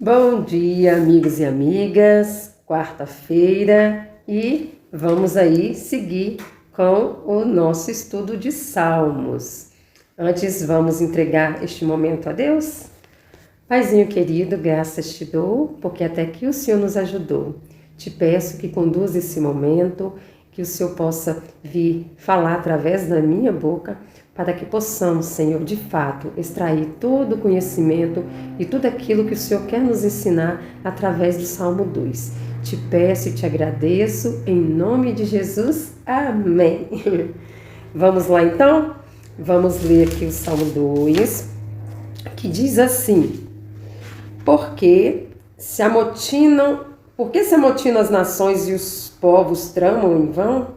Bom dia, amigos e amigas. Quarta-feira e vamos aí seguir com o nosso estudo de Salmos. Antes, vamos entregar este momento a Deus? Paizinho querido, graças te dou, porque até aqui o Senhor nos ajudou. Te peço que conduza esse momento, que o Senhor possa vir falar através da minha boca, para que possamos, Senhor, de fato, extrair todo o conhecimento e tudo aquilo que o Senhor quer nos ensinar através do Salmo 2. Te peço e te agradeço, em nome de Jesus. Amém. Vamos lá, então? Vamos ler aqui o Salmo 2, que diz assim: Por que se amotinam as nações e os povos tramam em vão?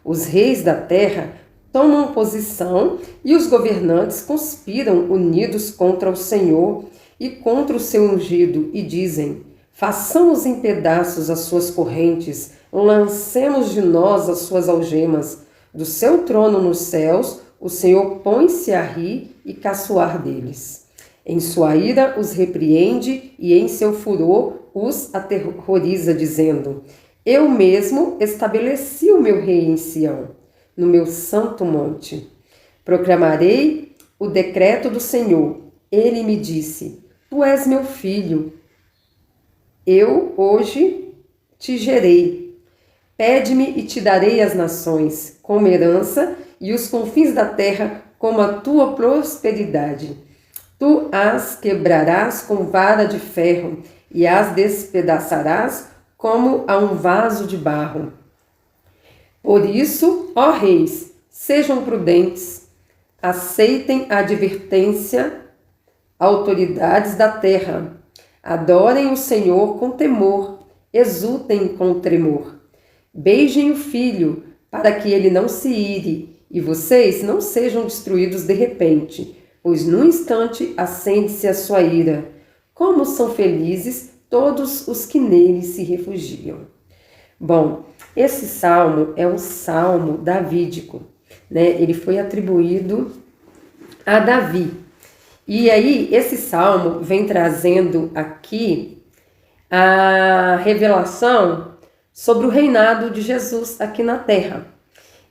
Os reis da terra tomam posição e os governantes conspiram unidos contra o Senhor e contra o seu ungido e dizem: façamos em pedaços as suas correntes, lancemos de nós as suas algemas. Do seu trono nos céus, o Senhor põe-se a rir e caçoar deles. Em sua ira os repreende e em seu furor os aterroriza, dizendo: eu mesmo estabeleci o meu rei em Sião, no meu santo monte. Proclamarei o decreto do Senhor. Ele me disse: tu és meu filho. Eu hoje te gerei. Pede-me e te darei as nações como herança e os confins da terra como a tua prosperidade. Tu as quebrarás com vara de ferro e as despedaçarás como a um vaso de barro. Por isso, ó reis, sejam prudentes, aceitem a advertência, autoridades da terra. Adorem o Senhor com temor, exultem com tremor. Beijem o filho, para que ele não se ire, e vocês não sejam destruídos de repente, pois num instante acende-se a sua ira. Como são felizes todos os que nele se refugiam. Bom, esse salmo é um salmo davídico, né? Ele foi atribuído a Davi. E aí, esse salmo vem trazendo aqui a revelação sobre o reinado de Jesus aqui na terra.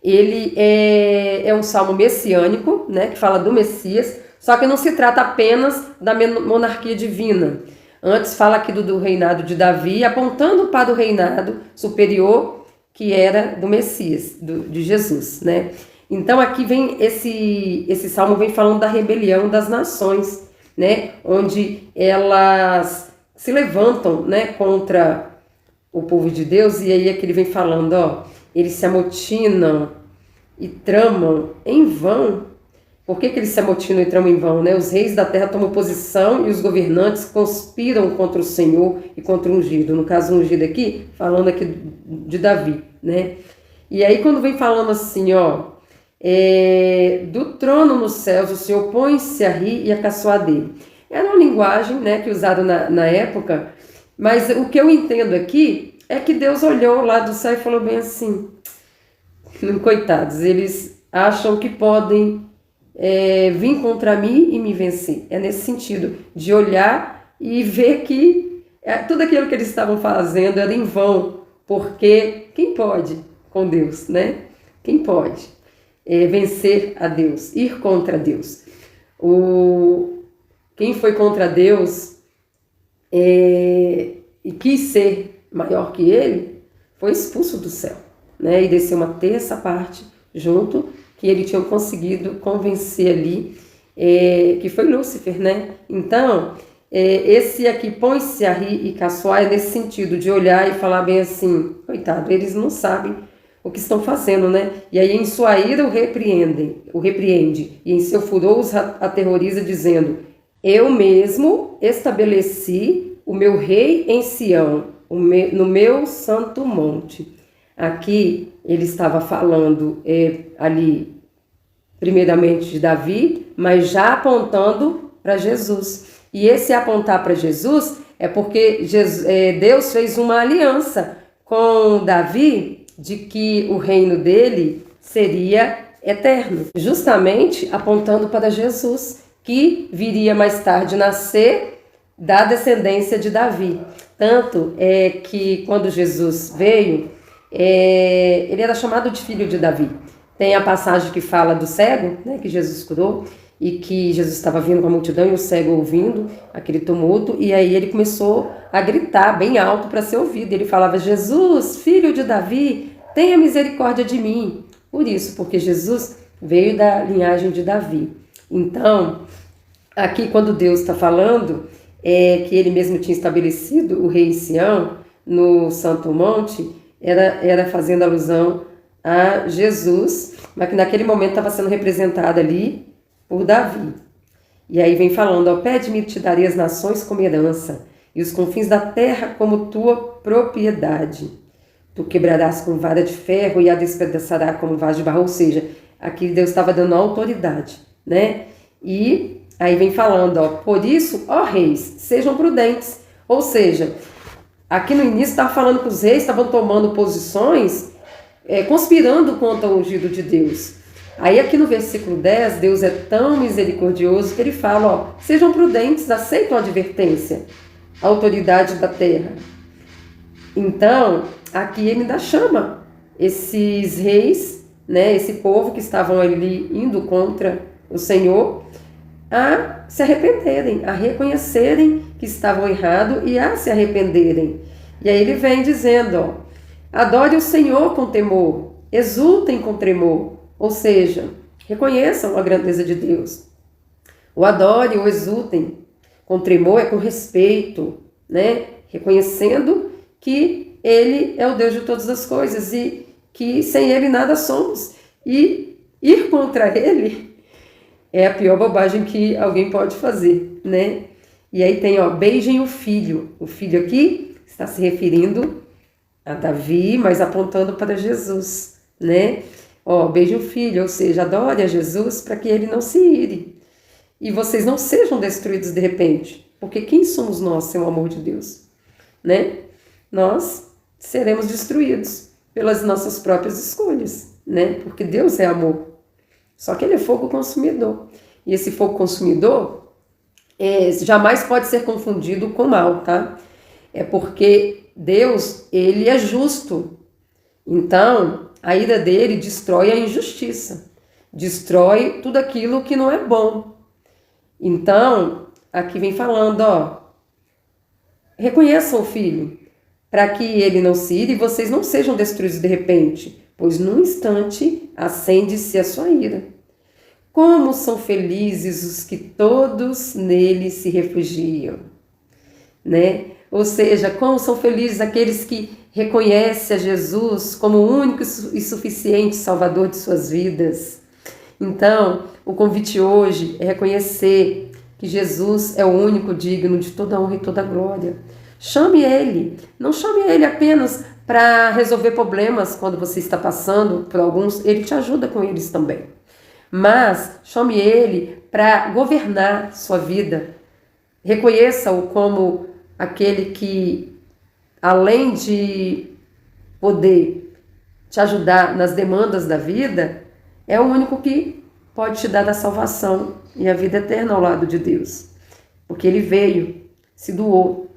Ele é um salmo messiânico, né? Que fala do Messias, só que não se trata apenas da monarquia divina. Antes fala aqui do reinado de Davi, apontando para o reinado superior que era do Messias, de Jesus, né? Então aqui vem esse salmo vem falando da rebelião das nações, né? Onde elas se levantam, né, contra o povo de Deus, e aí aqui ele vem falando, ó, eles se amotinam e tramam em vão. Por que eles se amotinam e tramam em vão, né? Os reis da terra tomam posição e os governantes conspiram contra o Senhor e contra o ungido. No caso, o ungido aqui, falando aqui de Davi, né? E aí, quando vem falando assim, ó, do trono nos céus, o Senhor põe-se a rir e a caçoar dele. Era uma linguagem, né, que usada na época, mas o que eu entendo aqui é que Deus olhou lá do céu e falou bem assim: coitados, eles acham que podem vir contra mim e me vencer. É nesse sentido, de olhar e ver que tudo aquilo que eles estavam fazendo era em vão, porque quem pode com Deus, né? Quem pode vencer a Deus, ir contra Deus? Quem foi contra Deus e quis ser maior que ele, foi expulso do céu, né? E desceu uma terça parte junto, que ele tinha conseguido convencer ali, que foi Lúcifer, né? Então, esse aqui, põe-se a rir e caçoar, é nesse sentido, de olhar e falar bem assim: coitado, eles não sabem o que estão fazendo, né? E aí, em sua ira, o repreende, e em seu furor os aterroriza, dizendo: eu mesmo estabeleci o meu rei em Sião, no meu santo monte. Aqui ele estava falando ali, primeiramente de Davi, mas já apontando para Jesus. E esse apontar para Jesus é porque Deus fez uma aliança com Davi de que o reino dele seria eterno, justamente apontando para Jesus, que viria mais tarde nascer da descendência de Davi. Tanto é que quando Jesus veio, ele era chamado de filho de Davi. Tem a passagem que fala do cego, né, que Jesus curou, e que Jesus estava vindo com a multidão e o cego ouvindo aquele tumulto, e aí ele começou a gritar bem alto para ser ouvido. Ele falava: Jesus, filho de Davi, tenha misericórdia de mim. Por isso, porque Jesus veio da linhagem de Davi. Então, aqui quando Deus está falando que ele mesmo tinha estabelecido o rei em Sião, no Santo Monte, era fazendo alusão a Jesus, mas que naquele momento estava sendo representado ali por Davi. E aí vem falando: ó, pede-me, te darei as nações como herança, e os confins da terra como tua propriedade. Tu quebrarás com vara de ferro e a despedaçará como vaso de barro. Ou seja, aqui Deus estava dando autoridade, né? E aí vem falando, ó, por isso, ó reis, sejam prudentes. Ou seja, aqui no início estava falando que os reis estavam tomando posições, conspirando contra o ungido de Deus. Aí aqui no versículo 10, Deus é tão misericordioso que ele fala, ó, sejam prudentes, aceitam a advertência, a autoridade da terra. Então, aqui ele ainda chama esses reis, né, esse povo que estavam ali indo contra o Senhor, a se arrependerem, a reconhecerem que estavam errados e a se arrependerem. E aí ele vem dizendo, ó, adore o Senhor com temor, exultem com tremor. Ou seja, reconheçam a grandeza de Deus. O adore ou exultem com tremor é com respeito, né? Reconhecendo que Ele é o Deus de todas as coisas e que sem Ele nada somos. E ir contra Ele é a pior bobagem que alguém pode fazer, né? E aí tem, ó, beijem o filho. O filho aqui está se referindo a Davi, mas apontando para Jesus, né? Ó, beije o filho, ou seja, adore a Jesus para que ele não se ire. E vocês não sejam destruídos de repente. Porque quem somos nós sem o amor de Deus? Né? Nós seremos destruídos pelas nossas próprias escolhas, né? Porque Deus é amor. Só que ele é fogo consumidor. E esse fogo consumidor jamais pode ser confundido com mal, tá? É porque Deus, ele é justo. Então, a ira dele destrói a injustiça, destrói tudo aquilo que não é bom. Então, aqui vem falando, ó, reconheçam o filho, para que ele não se ire e vocês não sejam destruídos de repente, pois num instante acende-se a sua ira. Como são felizes os que todos nele se refugiam, né? Ou seja, como são felizes aqueles que reconhecem a Jesus como o único e suficiente Salvador de suas vidas. Então, o convite hoje é reconhecer que Jesus é o único digno de toda honra e toda glória. Chame Ele, não chame Ele apenas para resolver problemas quando você está passando por alguns, Ele te ajuda com eles também. Mas chame Ele para governar sua vida. Reconheça-o como aquele que, além de poder te ajudar nas demandas da vida, é o único que pode te dar a salvação e a vida eterna ao lado de Deus. Porque Ele veio, se doou.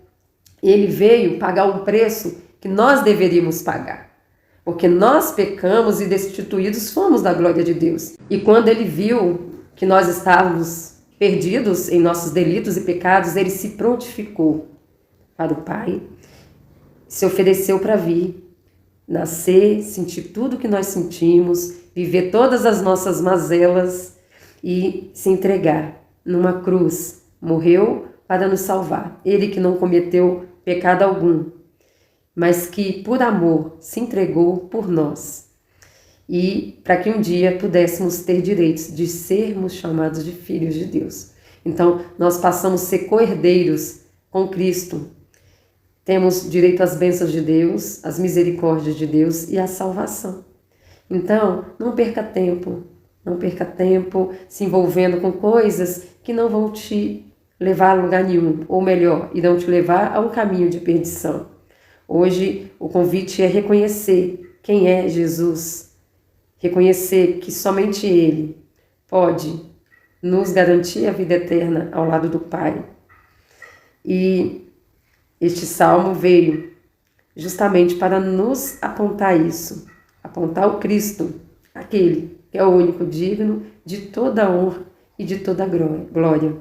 Ele veio pagar um preço que nós deveríamos pagar. Porque nós pecamos e destituídos fomos da glória de Deus. E quando Ele viu que nós estávamos perdidos em nossos delitos e pecados, Ele se prontificou para o Pai, se ofereceu para vir, nascer, sentir tudo que nós sentimos, viver todas as nossas mazelas e se entregar numa cruz. Morreu para nos salvar. Ele que não cometeu pecado algum, mas que por amor se entregou por nós. E para que um dia pudéssemos ter direitos de sermos chamados de filhos de Deus. Então, nós passamos a ser co-herdeiros com Cristo. Temos direito às bênçãos de Deus, às misericórdias de Deus e à salvação. Então, não perca tempo se envolvendo com coisas que não vão te levar a lugar nenhum, ou melhor, irão te levar a um caminho de perdição. Hoje, o convite é reconhecer quem é Jesus, reconhecer que somente Ele pode nos garantir a vida eterna ao lado do Pai. E este salmo veio justamente para nos apontar isso, apontar o Cristo, aquele que é o único digno de toda honra e de toda glória.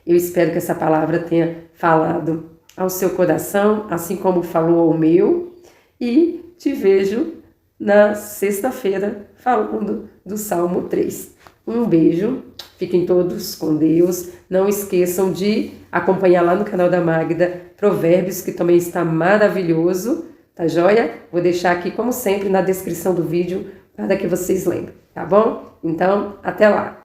Eu espero que essa palavra tenha falado ao seu coração, assim como falou ao meu, e te vejo na sexta-feira falando do Salmo 3. Um beijo, fiquem todos com Deus. Não esqueçam de acompanhar lá no canal da Magda Provérbios, que também está maravilhoso, tá joia? Vou deixar aqui, como sempre, na descrição do vídeo para que vocês lembrem, tá bom? Então, até lá!